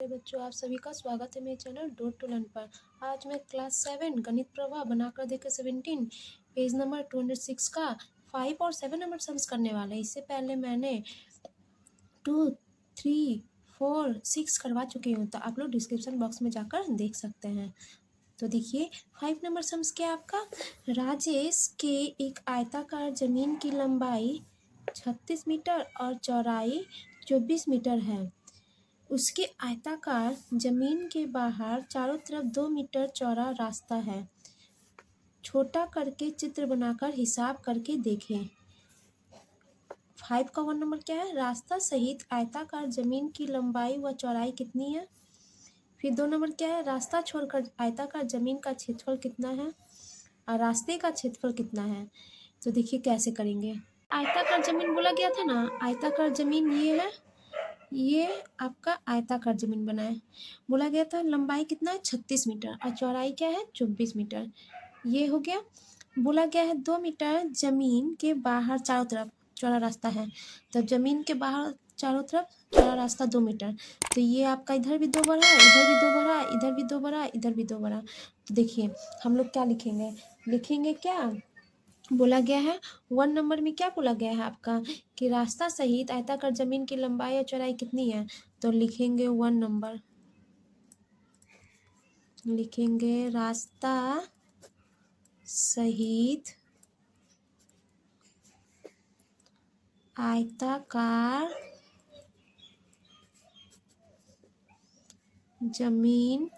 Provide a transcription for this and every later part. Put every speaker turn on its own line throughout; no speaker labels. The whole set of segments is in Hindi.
बच्चों, आप सभी का स्वागत है मेरे चैनल डोर टू लर्न पर। आज मैं क्लास 7 गणित प्रवाह बनाकर देखे 17 पेज नंबर 206 का 5 और 7 नंबर सम्स करने वाले हैं। इससे पहले मैंने 2, 3, 4, 6 करवा चुकी हूँ, तो आप लोग डिस्क्रिप्शन बॉक्स में जाकर देख सकते हैं। तो देखिए 5 नंबर सम्स क्या आपका। राजेश के एक आयताकार जमीन की लंबाई 36 मीटर और चौड़ाई 24 मीटर है। उसके आयताकार जमीन के बाहर चारों तरफ 2 मीटर चौड़ा रास्ता है। छोटा करके चित्र बनाकर हिसाब करके देखें। 5 का 1 नंबर क्या है, रास्ता सहित आयताकार जमीन की लंबाई व चौड़ाई कितनी है। फिर 2 नंबर क्या है, रास्ता छोड़कर आयताकार जमीन का क्षेत्रफल कितना है और रास्ते का क्षेत्रफल कितना है। तो देखिए कैसे करेंगे। आयताकार जमीन बोला गया था ना, आयताकार जमीन ये है, ये आपका आयताकार जमीन बना है। बोला गया था लंबाई कितना है 36 मीटर और चौड़ाई क्या है 24 मीटर। ये हो गया। बोला गया है 2 मीटर जमीन के बाहर चारों तरफ चौड़ा रास्ता है, तो जमीन के बाहर चारों तरफ चौड़ा रास्ता 2 मीटर। तो ये आपका इधर भी 2 बढ़ा, इधर भी 2 बढ़ा, इधर भी 2 बढ़ा, इधर भी 2 बढ़ा। तो देखिए हम लोग क्या लिखेंगे, लिखेंगे क्या बोला गया है 1 नंबर में, क्या बोला गया है आपका कि रास्ता सहित आयताकार जमीन की लंबाई और चौड़ाई कितनी है। तो लिखेंगे 1 नंबर, लिखेंगे रास्ता सहित आयताकार जमीन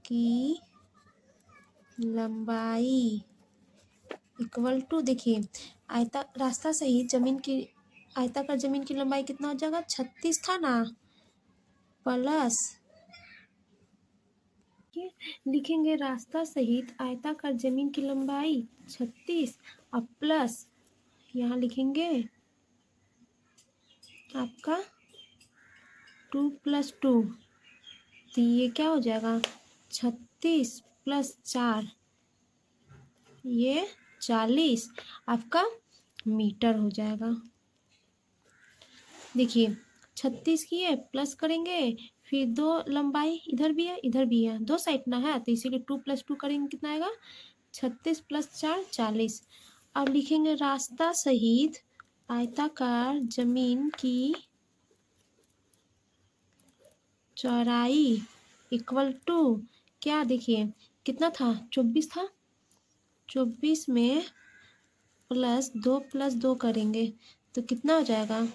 की लंबाई इक्वल टू, देखिए रास्ता सहित जमीन की आयताकार जमीन की लंबाई कितना हो जाएगा, 36 था ना, प्लस लिखेंगे रास्ता सहित आयताकार जमीन की लंबाई 36 और प्लस यहाँ लिखेंगे आपका 2 + 2, तो ये क्या हो जाएगा 36 + 4, ये 40 आपका मीटर हो जाएगा। देखिए 36 की है, प्लस करेंगे, फिर 2 लंबाई इधर भी है इधर भी है, 2 साइड ना है, तो इसीलिए 2 + 2 करेंगे, कितना आएगा 36 + 4 40। अब लिखेंगे रास्ता सहित आयताकार जमीन की चौड़ाई इक्वल टू क्या, देखिए कितना था 24 था, 24 में +2 + 2 करेंगे तो कितना हो जाएगा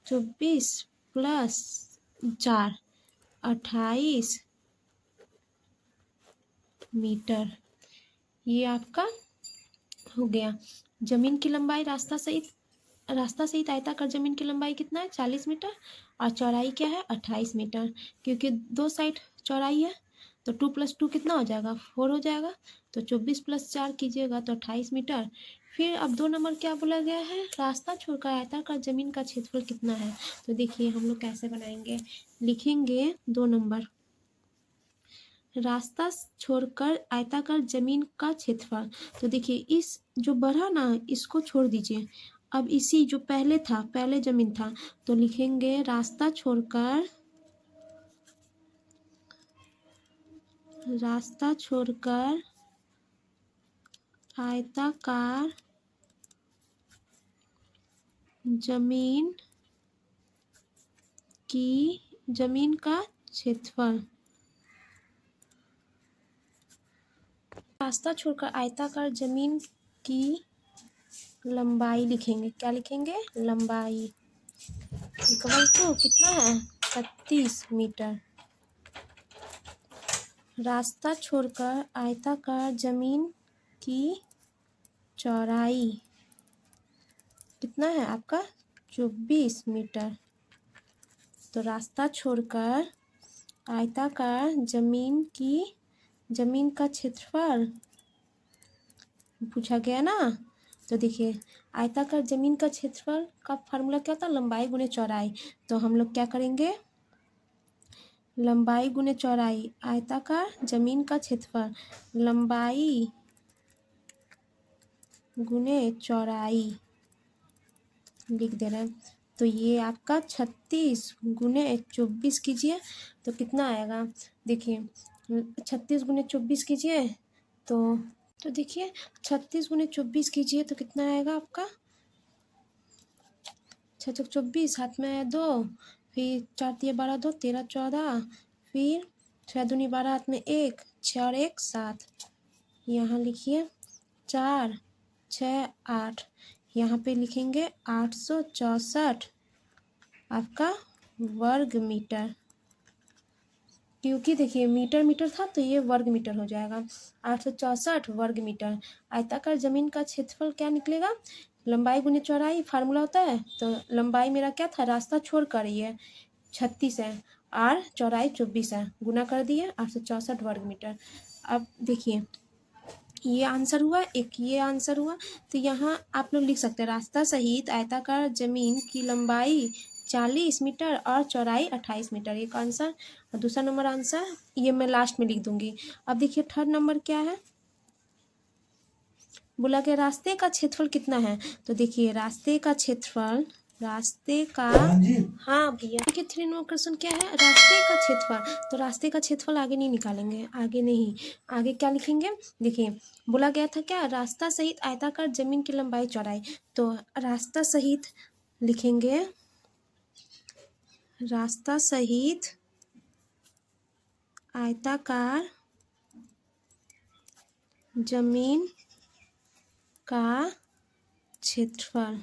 24 + 4 28 मीटर। ये आपका हो गया। जमीन की लंबाई रास्ता सहित आयताकार जमीन की लंबाई कितना है 40 मीटर और चौड़ाई क्या है 28 मीटर, क्योंकि 2 साइड चौड़ाई है, तो 2 + 2 कितना हो जाएगा 4 हो जाएगा, तो 24 + 4 कीजिएगा तो 28 मीटर। फिर अब 2 नंबर क्या बोला गया है, रास्ता छोड़कर आयताकार जमीन का क्षेत्रफल कितना है। तो देखिए हम लोग कैसे बनाएंगे, लिखेंगे 2 नंबर, रास्ता छोड़कर आयताकार जमीन का क्षेत्रफल। तो देखिए इस जो बढ़ा ना इसको छोड़ दीजिए, अब इसी जो पहले था, पहले जमीन था, तो लिखेंगे रास्ता छोड़कर आयताकार जमीन का क्षेत्रफल। रास्ता छोड़कर आयताकार जमीन की लंबाई लिखेंगे, क्या लिखेंगे लंबाई इक्वल टू कितना है 36 मीटर। रास्ता छोड़कर आयताकार जमीन की चौड़ाई कितना है आपका 24 मीटर। तो रास्ता छोड़कर आयताकार जमीन का क्षेत्रफल पूछा गया ना, तो देखिए आयताकार जमीन का क्षेत्रफल का फार्मूला क्या था, लंबाई गुने चौड़ाई। तो हम लोग क्या करेंगे, लंबाई गुने चौड़ाई, आयताकार जमीन का क्षेत्रफल लंबाई गुने चौड़ाई लिख दे रहे हैं, तो ये आपका 36 गुने 24 कीजिए तो कितना आएगा। देखिए 36 गुने 24 कीजिए तो देखिए 36 गुने 24 कीजिए तो कितना आएगा आपका। 6 चौक 24, हाथ में आया 2, फिर 4 तिया 12, 2 13 14, फिर 6 दूनी 12, हाथ में 1, 6 और 1 7। यहाँ लिखिए 4 6 8, यहाँ पे लिखेंगे 864 आपका वर्ग मीटर, क्योंकि देखिए मीटर मीटर था तो ये वर्ग मीटर हो जाएगा। 864 वर्ग मीटर। आयताकार जमीन का क्षेत्रफल क्या निकलेगा, लंबाई गुने चौड़ाई फार्मूला होता है। तो लंबाई मेरा क्या था, रास्ता छोड़ कर ये 36 है और चौड़ाई 24 है, गुना कर दिए 864 वर्ग मीटर। अब देखिए ये आंसर हुआ, एक ये आंसर हुआ। तो यहाँ आप लोग लिख सकते हैं रास्ता सहित आयताकार जमीन की लंबाई 40 मीटर और चौड़ाई 28 मीटर, एक आंसर। और दूसरा नंबर आंसर ये मैं लास्ट में लिख दूंगी। अब देखिए थर्ड नंबर क्या है, बोला कि रास्ते का क्षेत्रफल कितना है। तो देखिए रास्ते का क्षेत्रफल, रास्ते का, हाँ भैया देखिए 3 नंबर क्वेश्चन क्या है, रास्ते का क्षेत्रफल। तो रास्ते का क्षेत्रफल आगे नहीं निकालेंगे, आगे नहीं, आगे क्या लिखेंगे। देखिए बोला गया था क्या, रास्ता सहित आयताकार जमीन की लंबाई चौड़ाई। तो रास्ता सहित लिखेंगे, रास्ता सहित आयताकार जमीन का क्षेत्रफल।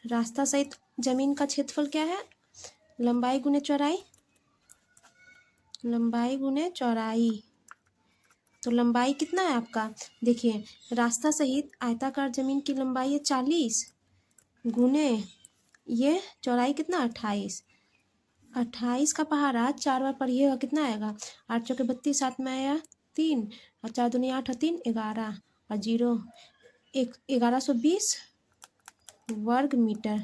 रास्ता सहित जमीन का क्षेत्रफल क्या है, लंबाई गुने चौड़ाई, लंबाई गुने चौड़ाई। तो लंबाई कितना है आपका, देखिए रास्ता सहित आयताकार जमीन की लंबाई है 40 गुने ये चौड़ाई कितना 28, 28 का पहाड़ा 4 बार पढ़िएगा कितना आएगा, 8 चौके 32, 7 में आया 3 और 4 दूनी 8 और 3 11 और 0 1, 1120 वर्ग मीटर।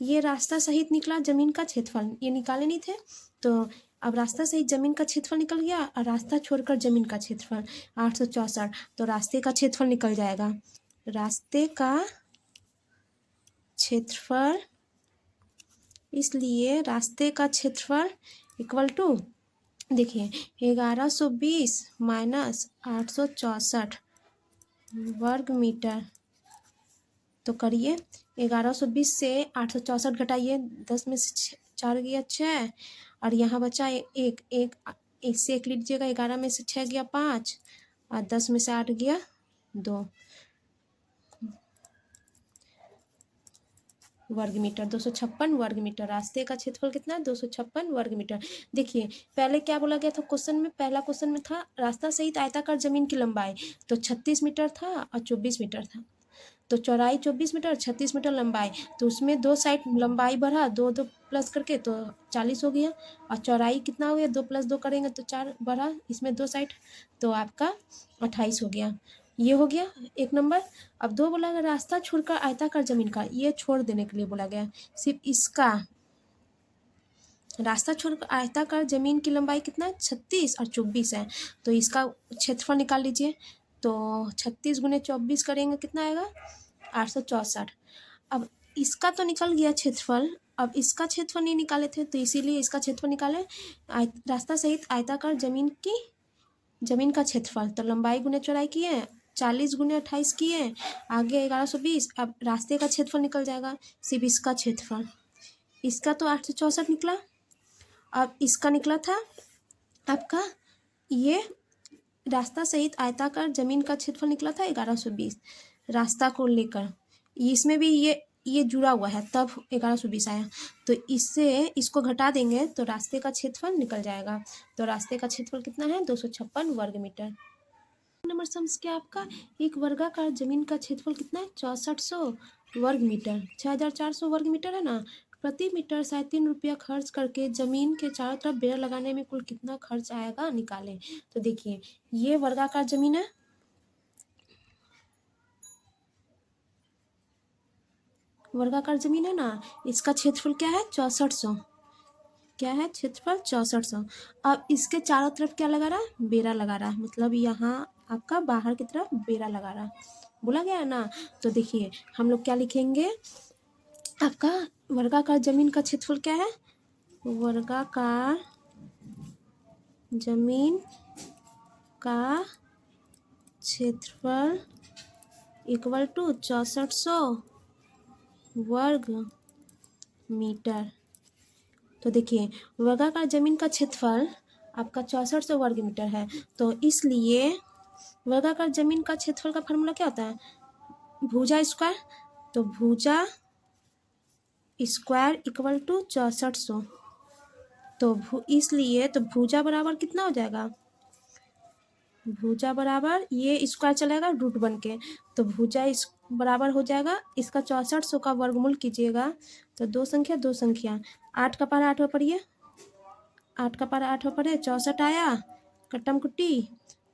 ये रास्ता सहित निकला जमीन का क्षेत्रफल, ये निकाले नहीं थे। तो अब रास्ता सहित जमीन का क्षेत्रफल निकल गया और रास्ता छोड़कर जमीन का क्षेत्रफल 864। तो रास्ते का क्षेत्रफल निकल जाएगा, रास्ते का क्षेत्रफल, इसलिए रास्ते का क्षेत्रफल इक्वल टू, देखिए 1120 माइनस 864 वर्ग मीटर। तो करिए 1120 से 864 घटाइए, 10 में से 4 गया 6 और यहाँ बचा एक, एक से 1 लीजिएगा, 11 में से 6 गया 5 और 10 में से 8 गया 2 वर्ग मीटर, 256 वर्ग मीटर। रास्ते का क्षेत्रफल कितना है, 256 वर्ग मीटर। देखिए पहले क्या बोला गया था क्वेश्चन में, पहला क्वेश्चन में था रास्ता सहित आयताकार जमीन की लंबाई, तो 36 मीटर था और 24 मीटर था। तो चौड़ाई 24 मीटर, 36 मीटर लंबाई, तो उसमें 2 साइड लंबाई बढ़ा, 2 2 प्लस करके तो 40 हो गया। और चौड़ाई कितना हो गया, 2 + 2 करेंगे तो 4 बढ़ा, इसमें 2 साइड तो आपका 28 हो गया। ये हो गया एक नंबर। अब 2 बोला गया रास्ता छोड़कर आयताकार जमीन का, ये छोड़ देने के लिए बोला गया, सिर्फ इसका रास्ता छोड़कर आयताकार जमीन की लंबाई कितना है, 36 और 24 है। तो इसका क्षेत्रफल निकाल लीजिए। तो 36 गुने 24 करेंगे कितना आएगा, 864। अब इसका तो निकल गया क्षेत्रफल, अब इसका क्षेत्रफल नहीं निकाले थे तो इसीलिए इसका क्षेत्रफल निकाले। रास्ता सहित आयताकार जमीन का क्षेत्रफल, तो लंबाई गुने चौड़ाई किए, 40 गुने 28 किए, आगे 1120। अब रास्ते का क्षेत्रफल निकल जाएगा, सिर्फ इसका क्षेत्रफल, इसका तो 864 निकला। अब इसका निकला था आपका, ये रास्ता सहित आयताकार जमीन का क्षेत्रफल निकला था 1120 रास्ता को लेकर, इसमें भी ये जुड़ा हुआ है तब 1120 आया। तो इससे इसको घटा देंगे तो रास्ते का क्षेत्रफल निकल जाएगा। तो रास्ते का क्षेत्रफल कितना है, 256 वर्ग मीटर। नंबर सम्स क्या आपका, एक वर्गाकार जमीन का क्षेत्रफल कितना है, 6400 वर्ग मीटर, 6400 वर्ग मीटर है ना। प्रति मीटर 3.5 रुपया खर्च करके जमीन के चारों तरफ बेड़ लगाने में कुल कितना खर्च आएगा निकालें। तो देखिए ये वर्गाकार जमीन है, वर्गाकार जमीन है ना, इसका क्षेत्रफल क्या है, 6400, क्या है क्षेत्रफल 6400। अब इसके चारों तरफ क्या लगा रहा है, बेड़ा लगा रहा है, मतलब यहाँ आपका बाहर की तरफ बेड़ा लगा रहा है, बोला गया है ना। तो देखिए हम लोग क्या लिखेंगे, आपका वर्गाकार जमीन का क्षेत्रफल क्या है? वर्गाकार जमीन का क्षेत्रफल इक्वल टू 6400 वर्ग मीटर। तो देखिए वर्गाकार जमीन का क्षेत्रफल आपका 6400 वर्ग मीटर है, तो इसलिए वर्गाकार जमीन का क्षेत्रफल का फार्मूला क्या होता है? भुजा स्क्वायर। तो भुजा स्क्वायर इक्वल टू 6400। तो इसलिए तो भुजा बराबर कितना हो जाएगा? भुजा बराबर ये स्क्वायर चलेगा रूट बन के, तो भुजा इस बराबर हो जाएगा इसका 6400 का वर्गमूल कीजिएगा तो दो संख्या 8 का पारा 8 पढ़िए, 8 का पारा 8 पढ़े 64 आया कट्टम कुट्टी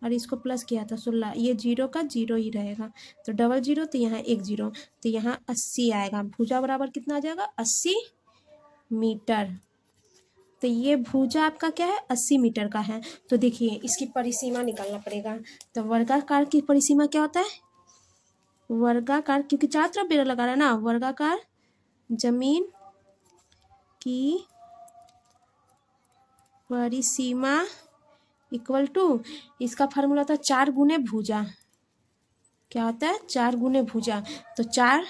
और इसको प्लस किया था 16, ये जीरो का जीरो ही रहेगा तो डबल जीरो, तो यहाँ एक जीरो, तो यहाँ 80 आएगा। भुजा बराबर कितना आ जाएगा? 80 मीटर। तो ये भुजा आपका क्या है? 80 मीटर का है। तो देखिए इसकी परिसीमा निकालना पड़ेगा। तो वर्गाकार की परिसीमा क्या होता है? वर्गाकार, क्योंकि चारों तरफ बेरा लगा रहा है ना, वर्गाकार जमीन की परिसीमा इक्वल टू, इसका फार्मूला था 4 गुने भुजा। क्या होता है? 4 गुने भुजा। तो 4,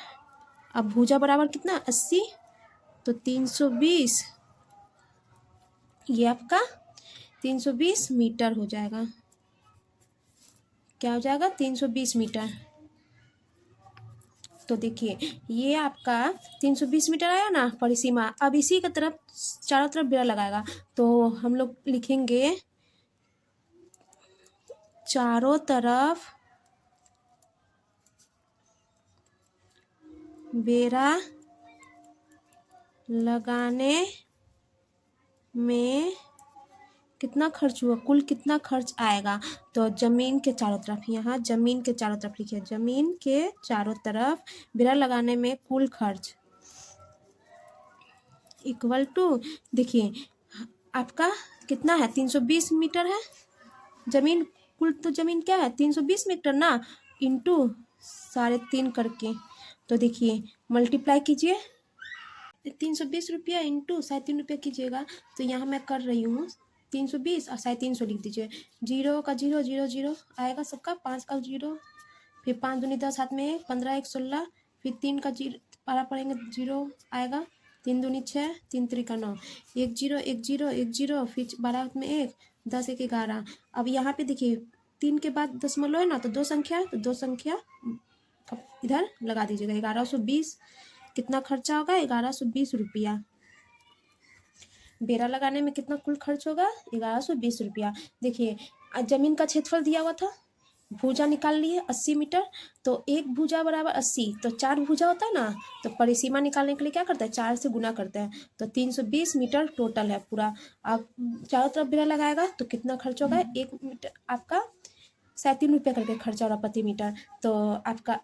अब भुजा बराबर कितना? 80, तो 320, ये आपका 320 मीटर हो जाएगा। क्या हो जाएगा? 320 मीटर। तो देखिए ये आपका 320 मीटर आया ना परिसीमा। अब इसी की तरफ चारों तरफ बेड़ा लगाएगा, तो हम लोग लिखेंगे चारों तरफ बेड़ा लगाने में कितना खर्च हुआ, कुल कितना खर्च आएगा? तो जमीन के चारों तरफ, यहाँ जमीन के चारों तरफ लिखिए, जमीन के चारों तरफ बेड़ा लगाने में कुल खर्च इक्वल टू, देखिए आपका कितना है? 320 मीटर है जमीन, कुल तो जमीन क्या है? 320 मीटर ना, इंटू 3.5 करके, तो देखिए मल्टीप्लाई कीजिए, 320 रुपया इंटू 3.5 कीजिएगा, तो यहाँ मैं कर रही हूँ 320 और 350 लिख दीजिए। जीरो का जीरो जीरो जीरो आएगा सबका, 5 का जीरो, फिर 5 दूनी 10, हाथ में 1, 15 1 16, फिर 3 का जीरो पारा पड़ेंगे जीरो आएगा, 3 दूनी 6, 3 त्रिका 9, 1 जीरो 1 जीरो 1 जीरो, फिर 12 हाथ में 1, 10 1 11। अब यहाँ पे देखिए 3 के बाद दशमलव है ना, तो 2 संख्या है, तो 2 संख्या इधर लगा दीजिएगा। 1120 कितना खर्चा होगा? 1120 रुपया। बेड़ा लगाने में कितना कुल खर्च होगा? 1120 रुपया। देखिए जमीन का क्षेत्रफल दिया हुआ था, भुजा निकाल लिए 80 मीटर, तो एक भुजा बराबर 80, तो 4 भुजा होता है ना, तो परिसीमा निकालने के लिए क्या करता है? 4 से गुना करता है, तो 320 मीटर टोटल है पूरा। आप चारों तरफ बेड़ा लगाएगा तो कितना खर्च होगा? 1 मीटर आपका 37 रुपये करके खर्चा हो रहा प्रति मीटर, तो आपका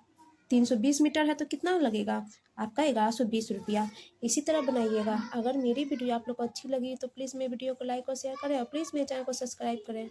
320 मीटर है तो कितना लगेगा? आपका 1120 रुपया। इसी तरह बनाइएगा। अगर मेरी वीडियो आप लोग को अच्छी लगी तो प्लीज़ मेरी वीडियो को लाइक और शेयर करें और प्लीज़ मेरे चैनल को सब्सक्राइब करें।